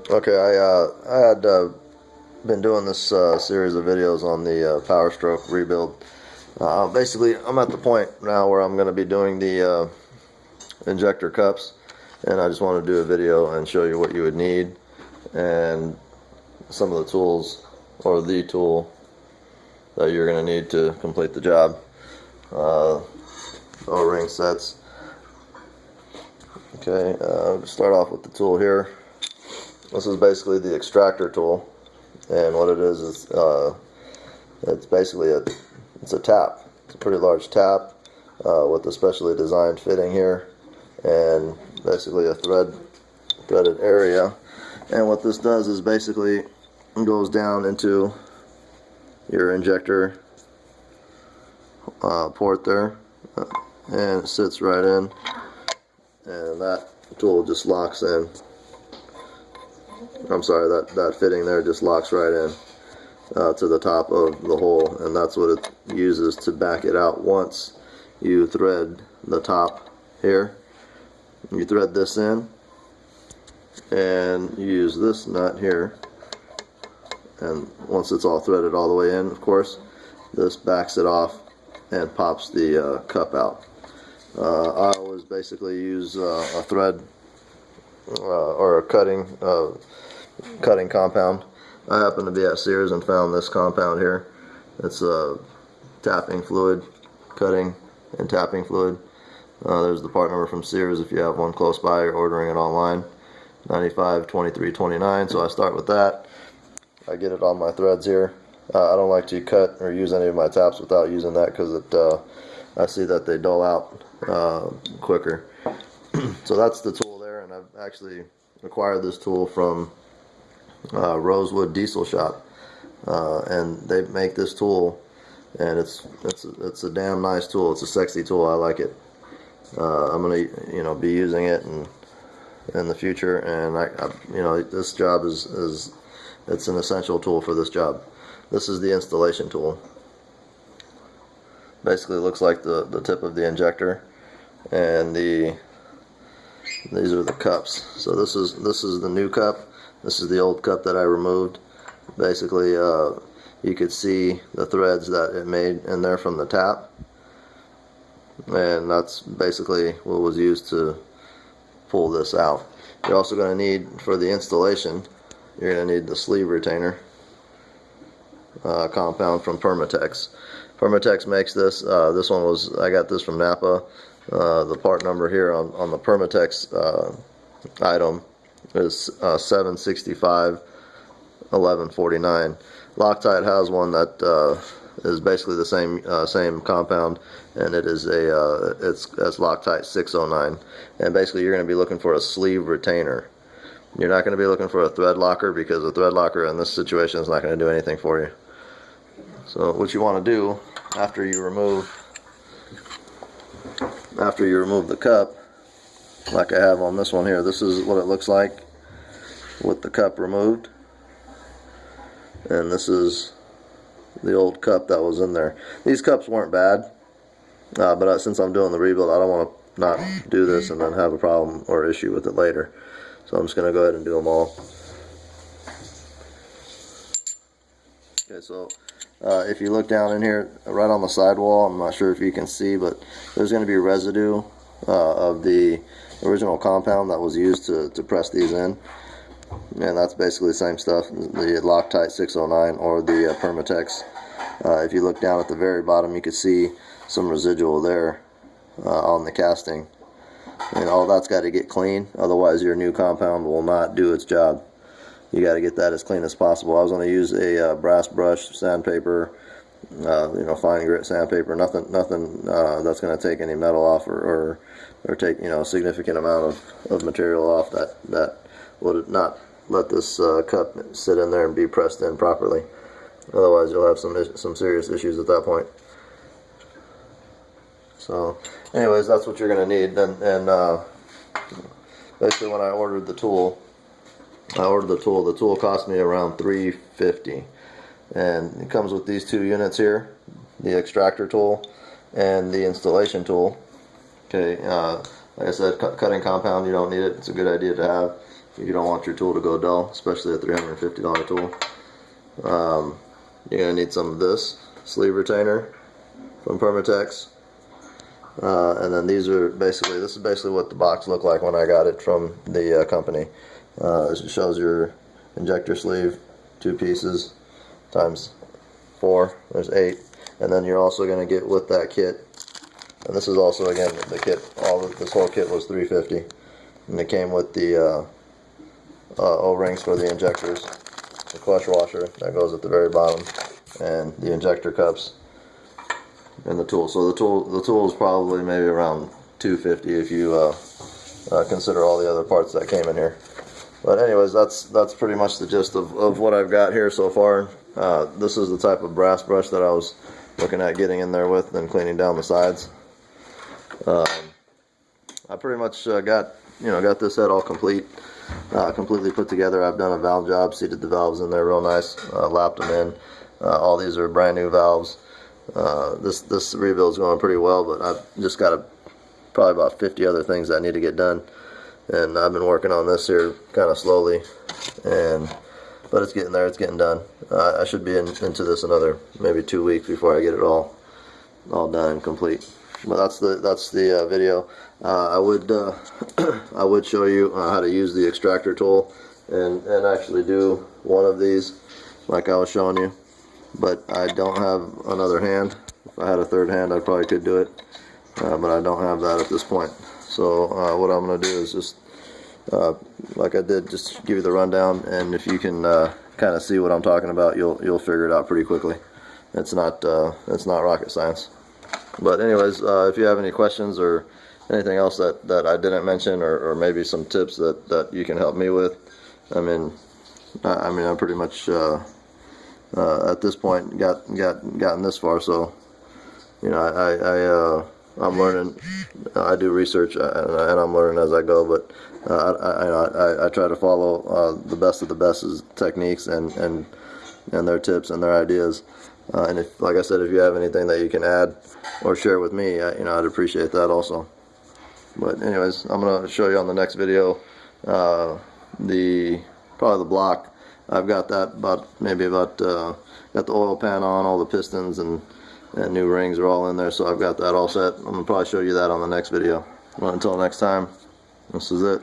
Okay, I had been doing this series of videos on the powerstroke rebuild. Basically, I'm at the point now where I'm going to be doing the injector cups, and I just want to do a video and show you what you would need and some of the tools, or the tool that you're going to need to complete the job. O-ring sets. Okay, start off with the tool here. This is basically the extractor tool, and what it is it's basically it's a tap. It's a pretty large tap with a specially designed fitting here, and basically a threaded area. And what this does is basically goes down into your injector port there, and it sits right in, and that tool just locks in. I'm sorry, that fitting there just locks right in to the top of the hole, and that's what it uses to back it out. Once you thread the top here, you thread this in, and you use this nut here, and once it's all threaded all the way in, of course, this backs it off and pops the cup out. I always basically use a thread or a cutting compound. I happen to be at Sears and found this compound here. It's a tapping fluid, cutting and tapping fluid. There's the part number from Sears if you have one close by or ordering it online. 952329. So I start with that. I get it on my threads here. I don't like to cut or use any of my taps without using that, because I see that they dull out quicker. So that's the tool there, and I've actually acquired this tool from Rosewood Diesel Shop, and they make this tool, and it's a damn nice tool. It's a sexy tool. I like it. I'm gonna be using it in the future, and this job is it's an essential tool for this job. This is the installation tool. Basically, it looks like the tip of the injector, and these are the cups. So this is the new cup. This is the old cup that I removed. Basically, you could see the threads that it made in there from the tap, and that's basically what was used to pull this out. You're also going to need, for the installation, you're going to need the sleeve retainer compound from Permatex. Permatex makes this. This one I got this from Napa. The part number here on the Permatex item is 765 1149. Loctite has one that is basically the same compound, and it is it's Loctite 609. And basically, you're going to be looking for a sleeve retainer. You're not going to be looking for a thread locker, because a thread locker in this situation is not going to do anything for you. So what you want to do after you remove the cup, like I have on this one here, this is what it looks like with the cup removed, and this is the old cup that was in there. These cups weren't bad, but since I'm doing the rebuild, I don't want to not do this and then have a problem or issue with it later. So I'm just going to go ahead and do them all. Okay, so if you look down in here, right on the sidewall, I'm not sure if you can see, but there's going to be residue of the original compound that was used to press these in. And that's basically the same stuff, the Loctite 609 or the Permatex. If you look down at the very bottom, you can see some residual there on the casting. And all that's got to get clean, otherwise your new compound will not do its job. You got to get that as clean as possible. I was going to use a brass brush, sandpaper, fine grit sandpaper, nothing that's going to take any metal off or take a significant amount of material off that would not let this cup sit in there and be pressed in properly. Otherwise, you'll have some serious issues at that point. So, anyways, that's what you're going to need. And basically, when I ordered the tool, the tool cost me around $350, and it comes with these two units here, the extractor tool and the installation tool. Okay, like I said, cutting compound, you don't need it. It's a good idea to have. You don't want your tool to go dull, especially a $350 tool. You're going to need some of this sleeve retainer from Permatex. And then this is basically what the box looked like when I got it from the company. It shows your injector sleeve, 2 pieces times 4, there's 8. And then you're also going to get with that kit, and this is also, again, the kit, this whole kit was $350, and it came with the O-rings for the injectors, the clutch washer that goes at the very bottom, and the injector cups, and the tool. So the tool is probably maybe around $250 if you consider all the other parts that came in here. But anyways, that's pretty much the gist of what I've got here so far. This is the type of brass brush that I was looking at getting in there with and cleaning down the sides. I pretty much got this head all completely put together. I've done a valve job, seated the valves in there real nice, lapped them in. All these are brand new valves. This rebuild is going pretty well, but I've just got probably about 50 other things that I need to get done, and I've been working on this here kind of slowly, but it's getting there, it's getting done. I should be into this another maybe 2 weeks before I get it all done and complete. But that's the video. I would show you how to use the extractor tool and actually do one of these like I was showing you, but I don't have another hand. If I had a third hand, I probably could do it, but I don't have that at this point. So what I'm going to do is just like I did, just give you the rundown, and if you can kind of see what I'm talking about, you'll figure it out pretty quickly. It's not rocket science. But anyways, if you have any questions or anything else that I didn't mention, or maybe some tips that you can help me with, I mean I'm pretty much at this point gotten this far, so I'm learning. I do research and I'm learning as I go, but I try to follow the best of the best's techniques and their tips and their ideas. And if, like I said, if you have anything that you can add or share with me, I'd appreciate that also. But anyways, I'm gonna show you on the next video probably the block. I've got that got the oil pan on, all the pistons and new rings are all in there, so I've got that all set. I'm gonna probably show you that on the next video. Well, until next time, this is it.